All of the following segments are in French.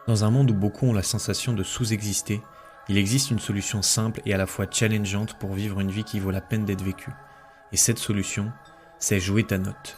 Dans un monde où beaucoup ont la sensation de sous-exister, il existe une solution simple et à la fois challengeante pour vivre une vie qui vaut la peine d'être vécue. Et cette solution, c'est jouer ta note.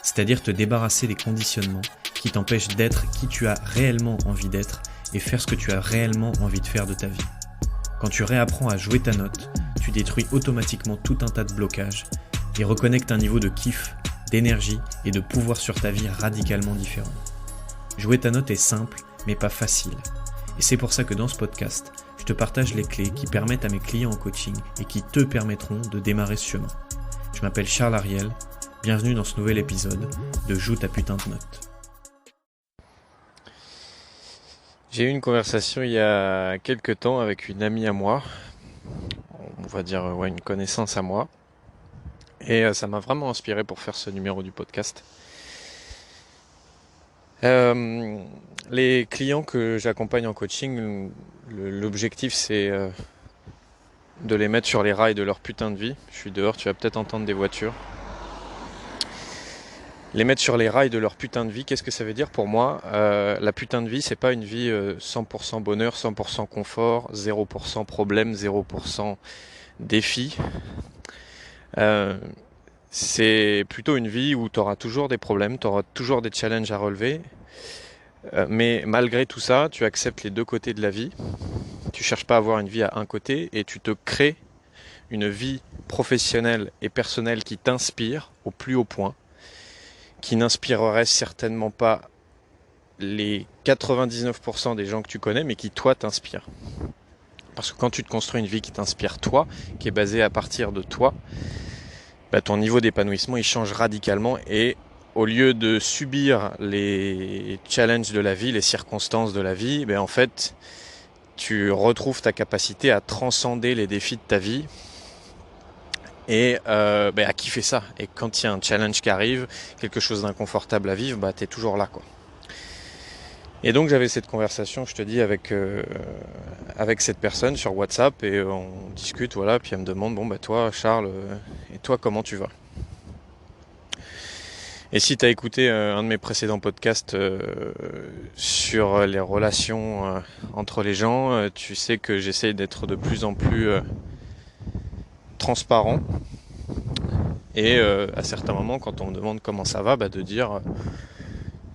C'est-à-dire te débarrasser des conditionnements qui t'empêchent d'être qui tu as réellement envie d'être et faire ce que tu as réellement envie de faire de ta vie. Quand tu réapprends à jouer ta note, tu détruis automatiquement tout un tas de blocages et reconnectes un niveau de kiff, d'énergie et de pouvoir sur ta vie radicalement différent. Jouer ta note est simple, mais pas facile. Et c'est pour ça que dans ce podcast, je te partage les clés qui permettent à mes clients en coaching et qui te permettront de démarrer ce chemin. Je m'appelle Charles Ariel, bienvenue dans ce nouvel épisode de Joue ta putain de note. J'ai eu une conversation il y a quelques temps avec une amie à moi, on va dire une connaissance à moi, et ça m'a vraiment inspiré pour faire ce numéro du podcast. Les clients que j'accompagne en coaching, l'objectif c'est de les mettre sur les rails de leur putain de vie. Je suis dehors, tu vas peut-être entendre des voitures. Les mettre sur les rails de leur putain de vie, qu'est-ce que ça veut dire pour moi ? La putain de vie, c'est pas une vie 100% bonheur, 100% confort, 0% problème, 0% défi. C'est plutôt une vie où tu auras toujours des problèmes, tu auras toujours des challenges à relever. Mais malgré tout ça, tu acceptes les deux côtés de la vie. Tu cherches pas à avoir une vie à un côté et tu te crées une vie professionnelle et personnelle qui t'inspire au plus haut point, qui n'inspirerait certainement pas les 99% des gens que tu connais, mais qui toi t'inspire. Parce que quand tu te construis une vie qui t'inspire toi, qui est basée à partir de toi, ton niveau d'épanouissement il change radicalement et au lieu de subir les challenges de la vie, les circonstances de la vie, en fait, tu retrouves ta capacité à transcender les défis de ta vie et à kiffer ça. Et quand il y a un challenge qui arrive, quelque chose d'inconfortable à vivre, t'es toujours là, quoi. Et donc j'avais cette conversation, je te dis, avec cette personne sur WhatsApp et on discute, voilà, puis elle me demande, toi Charles, et toi comment tu vas ? Et si tu as écouté un de mes précédents podcasts sur les relations entre les gens, tu sais que j'essaye d'être de plus en plus transparent. Et à certains moments, quand on me demande comment ça va, de dire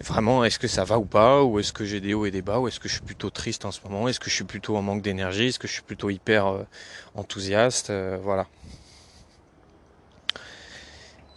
vraiment est-ce que ça va ou pas, ou est-ce que j'ai des hauts et des bas, ou est-ce que je suis plutôt triste en ce moment, est-ce que je suis plutôt en manque d'énergie, est-ce que je suis plutôt hyper enthousiaste, voilà.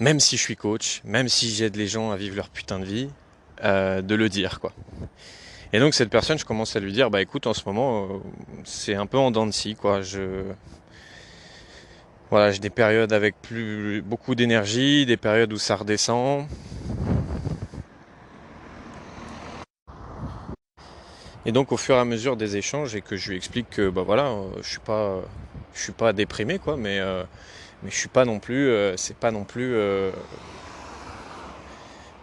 Même si je suis coach, même si j'aide les gens à vivre leur putain de vie, de le dire, quoi. Et donc cette personne, je commence à lui dire, écoute, en ce moment, c'est un peu en dents de scie, quoi. J'ai des périodes avec beaucoup d'énergie, des périodes où ça redescend. Et donc au fur et à mesure des échanges et que je lui explique que je suis pas déprimé, quoi, mais je suis pas non plus, c'est pas non plus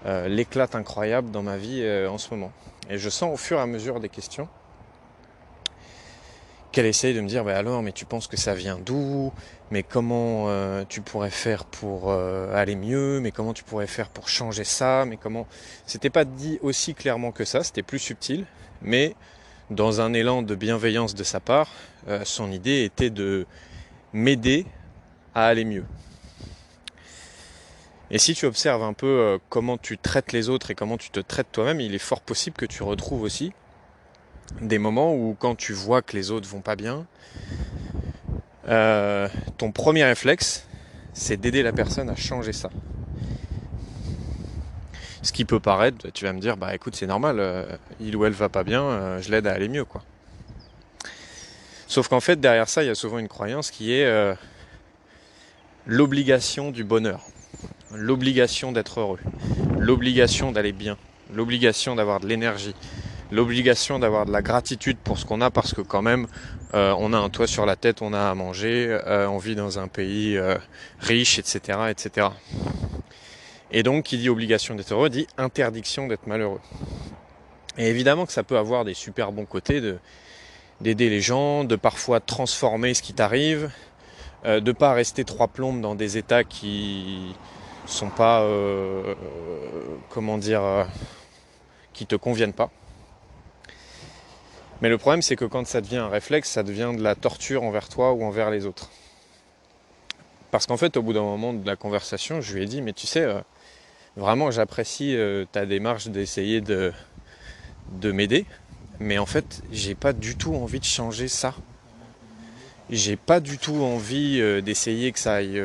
l'éclate incroyable dans ma vie en ce moment. Et je sens au fur et à mesure des questions qu'elle essaye de me dire, alors, mais tu penses que ça vient d'où ? Mais comment tu pourrais faire pour aller mieux ? Mais comment tu pourrais faire pour changer ça ? Mais comment ? C'était pas dit aussi clairement que ça, c'était plus subtil, mais dans un élan de bienveillance de sa part, son idée était de m'aider à aller mieux. Et si tu observes un peu comment tu traites les autres et comment tu te traites toi-même, il est fort possible que tu retrouves aussi des moments où quand tu vois que les autres vont pas bien, ton premier réflexe, c'est d'aider la personne à changer ça. Ce qui peut paraître, tu vas me dire, écoute, c'est normal, il ou elle va pas bien, je l'aide à aller mieux, quoi. Sauf qu'en fait, derrière ça, il y a souvent une croyance qui est l'obligation du bonheur, l'obligation d'être heureux, l'obligation d'aller bien, l'obligation d'avoir de l'énergie, l'obligation d'avoir de la gratitude pour ce qu'on a parce que quand même on a un toit sur la tête, on a à manger, on vit dans un pays riche, etc., etc. Et donc qui dit obligation d'être heureux dit interdiction d'être malheureux. Et évidemment que ça peut avoir des super bons côtés d'aider les gens, de parfois transformer ce qui t'arrive, de pas rester trois plombes dans des états qui sont pas qui te conviennent pas. Mais le problème, c'est que quand ça devient un réflexe, ça devient de la torture envers toi ou envers les autres. Parce qu'en fait, au bout d'un moment de la conversation, je lui ai dit, mais tu sais, vraiment, j'apprécie ta démarche d'essayer de m'aider, mais en fait, j'ai pas du tout envie de changer ça. J'ai pas du tout envie d'essayer que ça aille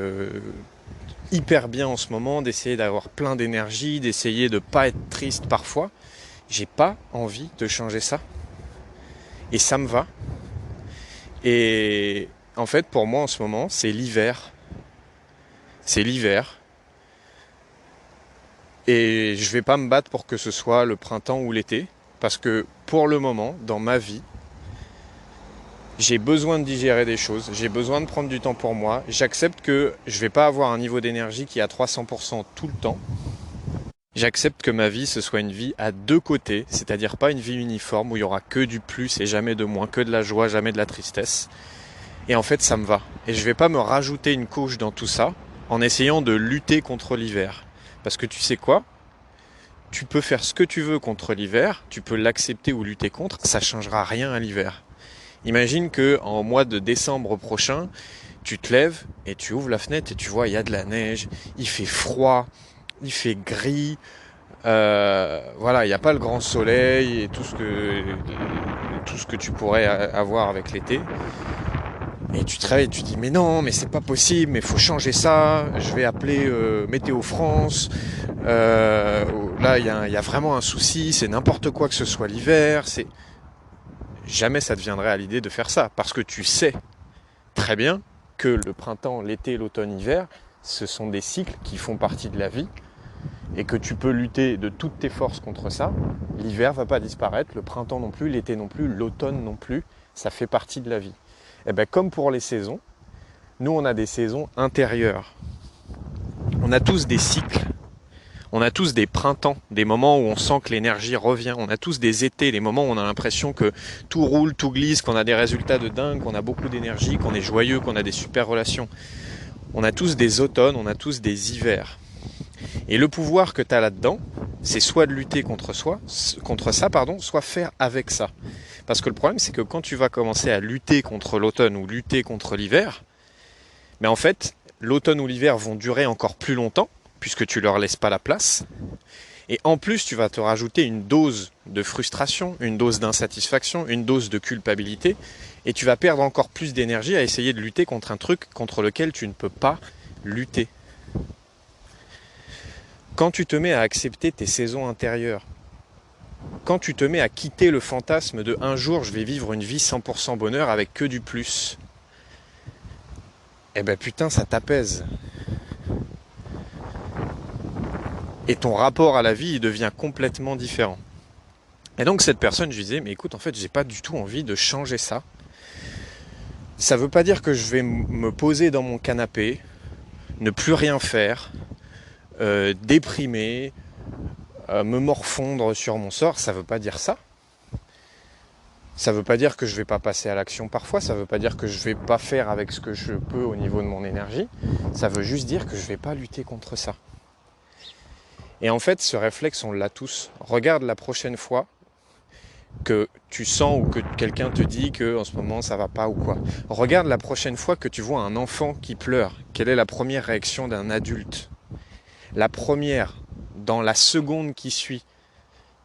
hyper bien en ce moment, d'essayer d'avoir plein d'énergie, d'essayer de pas être triste parfois. J'ai pas envie de changer ça. Et ça me va. Et en fait, pour moi, en ce moment, c'est l'hiver. C'est l'hiver. Et je vais pas me battre pour que ce soit le printemps ou l'été. Parce que pour le moment, dans ma vie, j'ai besoin de digérer des choses. J'ai besoin de prendre du temps pour moi. J'accepte que je vais pas avoir un niveau d'énergie qui est à 300% tout le temps. J'accepte que ma vie, ce soit une vie à deux côtés, c'est-à-dire pas une vie uniforme où il y aura que du plus et jamais de moins, que de la joie, jamais de la tristesse. Et en fait, ça me va. Et je vais pas me rajouter une couche dans tout ça en essayant de lutter contre l'hiver. Parce que tu sais quoi ? Tu peux faire ce que tu veux contre l'hiver, tu peux l'accepter ou lutter contre, ça changera rien à l'hiver. Imagine que en mois de décembre prochain, tu te lèves et tu ouvres la fenêtre et tu vois il y a de la neige, il fait froid, il fait gris, voilà, il n'y a pas le grand soleil et tout ce que tu pourrais avoir avec l'été. Et tu te réveilles et tu te dis mais non, mais c'est pas possible, mais faut changer ça, je vais appeler Météo France, là il y a vraiment un souci, c'est n'importe quoi que ce soit l'hiver, c'est... Jamais ça te viendrait à l'idée de faire ça, parce que tu sais très bien que le printemps, l'été, l'automne, l'hiver, ce sont des cycles qui font partie de la vie, et que tu peux lutter de toutes tes forces contre ça. L'hiver va pas disparaître, le printemps non plus, l'été non plus, l'automne non plus, ça fait partie de la vie. Et bien comme pour les saisons, nous on a des saisons intérieures. On a tous des cycles, on a tous des printemps, des moments où on sent que l'énergie revient, on a tous des étés, les moments où on a l'impression que tout roule, tout glisse, qu'on a des résultats de dingue, qu'on a beaucoup d'énergie, qu'on est joyeux, qu'on a des super relations. On a tous des automnes, on a tous des hivers. Et le pouvoir que tu as là-dedans, c'est soit de lutter contre ça, soit faire avec ça. Parce que le problème, c'est que quand tu vas commencer à lutter contre l'automne ou lutter contre l'hiver, mais en fait, l'automne ou l'hiver vont durer encore plus longtemps, puisque tu leur laisses pas la place. Et en plus, tu vas te rajouter une dose de frustration, une dose d'insatisfaction, une dose de culpabilité, et tu vas perdre encore plus d'énergie à essayer de lutter contre un truc contre lequel tu ne peux pas lutter. Quand tu te mets à accepter tes saisons intérieures, quand tu te mets à quitter le fantasme de un jour je vais vivre une vie 100% bonheur avec que du plus, eh ben putain ça t'apaise. Et ton rapport à la vie il devient complètement différent. Et donc cette personne, je lui disais, mais écoute, en fait j'ai pas du tout envie de changer ça. Ça veut pas dire que je vais me poser dans mon canapé, ne plus rien faire, déprimer, me morfondre sur mon sort, ça veut pas dire ça. Ça veut pas dire que je vais pas passer à l'action parfois, ça veut pas dire que je vais pas faire avec ce que je peux au niveau de mon énergie, ça veut juste dire que je vais pas lutter contre ça. Et en fait, ce réflexe, on l'a tous. Regarde la prochaine fois que tu sens ou que quelqu'un te dit que en ce moment ça va pas ou quoi. Regarde la prochaine fois que tu vois un enfant qui pleure. Quelle est la première réaction d'un adulte ? La première, dans la seconde qui suit,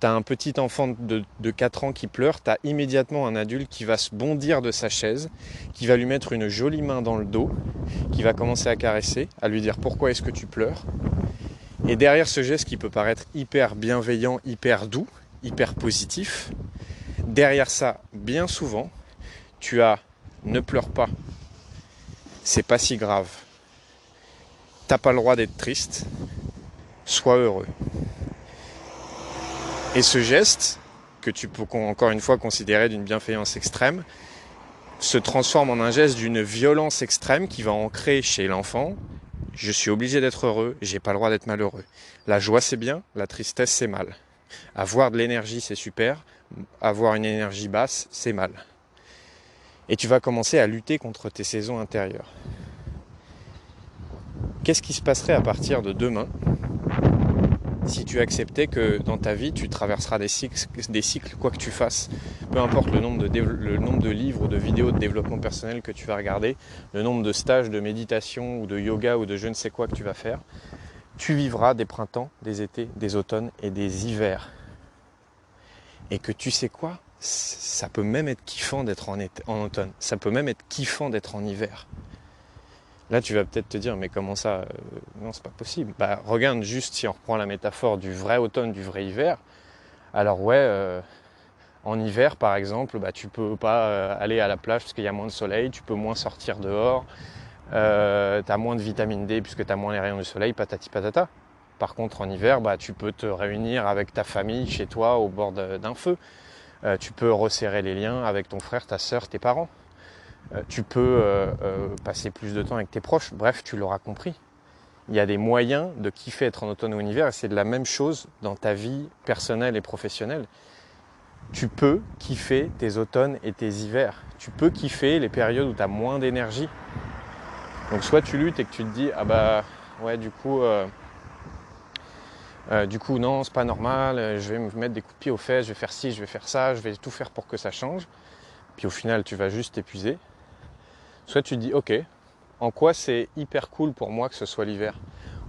tu as un petit enfant de 4 ans qui pleure, tu as immédiatement un adulte qui va se bondir de sa chaise, qui va lui mettre une jolie main dans le dos, qui va commencer à caresser, à lui dire pourquoi est-ce que tu pleures. Et derrière ce geste qui peut paraître hyper bienveillant, hyper doux, hyper positif, derrière ça, bien souvent, tu as « ne pleure pas, c'est pas si grave, t'as pas le droit d'être triste, sois heureux ». Et ce geste, que tu peux encore une fois considérer d'une bienveillance extrême, se transforme en un geste d'une violence extrême qui va ancrer chez l'enfant « je suis obligé d'être heureux, j'ai pas le droit d'être malheureux ». La joie c'est bien, la tristesse c'est mal. Avoir de l'énergie c'est super, avoir une énergie basse c'est mal. Et tu vas commencer à lutter contre tes saisons intérieures. Qu'est-ce qui se passerait à partir de demain si tu acceptais que dans ta vie, tu traverseras des cycles quoi que tu fasses. Peu importe le nombre de livres ou de vidéos de développement personnel que tu vas regarder, le nombre de stages de méditation ou de yoga ou de je ne sais quoi que tu vas faire, tu vivras des printemps, des étés, des automnes et des hivers. Et que tu sais quoi ? Ça peut même être kiffant d'être en automne. Ça peut même être kiffant d'être en hiver. Là, tu vas peut-être te dire, mais comment ça non, c'est pas possible. Bah, regarde juste si on reprend la métaphore du vrai automne, du vrai hiver. Alors en hiver, par exemple, bah, tu peux pas aller à la plage parce qu'il y a moins de soleil, tu peux moins sortir dehors, tu as moins de vitamine D puisque tu as moins les rayons du soleil, patati patata. Par contre, en hiver, bah, tu peux te réunir avec ta famille chez toi au bord d'un feu. Tu peux resserrer les liens avec ton frère, ta sœur, tes parents. Tu peux passer plus de temps avec tes proches. Bref, tu l'auras compris. Il y a des moyens de kiffer être en automne ou en hiver et c'est de la même chose dans ta vie personnelle et professionnelle. Tu peux kiffer tes automnes et tes hivers. Tu peux kiffer les périodes où tu as moins d'énergie. Donc soit tu luttes et que tu te dis « Ah bah ouais du coup non c'est pas normal, je vais me mettre des coups de pied aux fesses, je vais faire ci, je vais faire ça, je vais tout faire pour que ça change. » Puis au final tu vas juste t'épuiser. Soit tu te dis « Ok, en quoi c'est hyper cool pour moi que ce soit l'hiver ?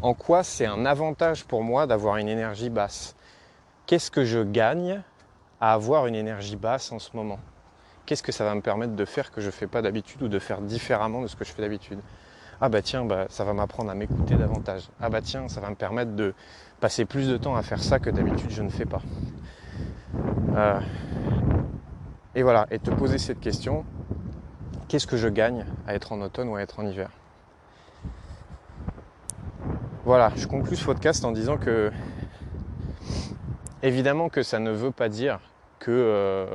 En quoi c'est un avantage pour moi d'avoir une énergie basse ? Qu'est-ce que je gagne à avoir une énergie basse en ce moment ? Qu'est-ce que ça va me permettre de faire que je ne fais pas d'habitude ou de faire différemment de ce que je fais d'habitude ? Ah bah tiens, ça va m'apprendre à m'écouter davantage. Ah bah tiens, ça va me permettre de passer plus de temps à faire ça que d'habitude je ne fais pas. Et voilà, et te poser cette question, qu'est-ce que je gagne à être en automne ou à être en hiver ? Voilà, je conclus ce podcast en disant que évidemment que ça ne veut pas dire que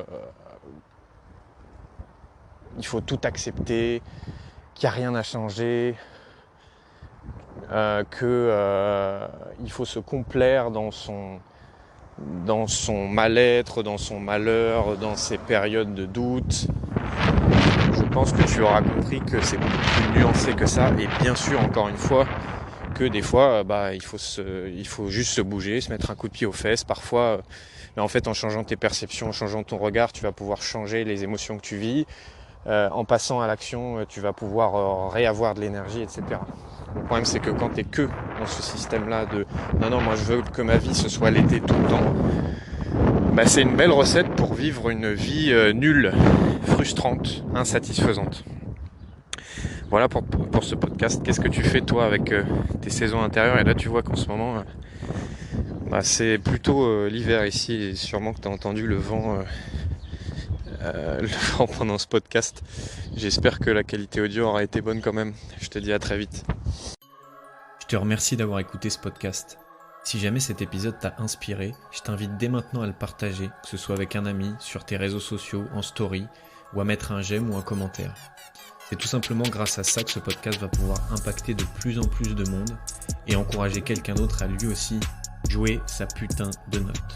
il faut tout accepter, qu'il n'y a rien à changer, qu'il faut se complaire dans son mal-être, dans son malheur, dans ses périodes de doute. Je pense que tu auras compris que c'est beaucoup plus nuancé que ça. Et bien sûr, encore une fois, que des fois, il faut juste se bouger, se mettre un coup de pied aux fesses. Parfois, en fait, en changeant tes perceptions, en changeant ton regard, tu vas pouvoir changer les émotions que tu vis. En passant à l'action, tu vas pouvoir réavoir de l'énergie, etc. Le problème, c'est que quand tu es que dans ce système-là de « non, moi je veux que ma vie ce soit l'été tout le temps », c'est une belle recette pour vivre une vie nulle, frustrante, insatisfaisante. Voilà pour ce podcast. Qu'est-ce que tu fais toi avec tes saisons intérieures ? Et là, tu vois qu'en ce moment, c'est plutôt l'hiver ici. Et sûrement que tu as entendu le vent pendant ce podcast. J'espère que la qualité audio aura été bonne quand même. Je te dis à très vite. Je te remercie d'avoir écouté ce podcast. Si jamais cet épisode t'a inspiré, je t'invite dès maintenant à le partager, que ce soit avec un ami, sur tes réseaux sociaux, en story, ou à mettre un j'aime ou un commentaire. C'est tout simplement grâce à ça que ce podcast va pouvoir impacter de plus en plus de monde et encourager quelqu'un d'autre à lui aussi jouer sa putain de note.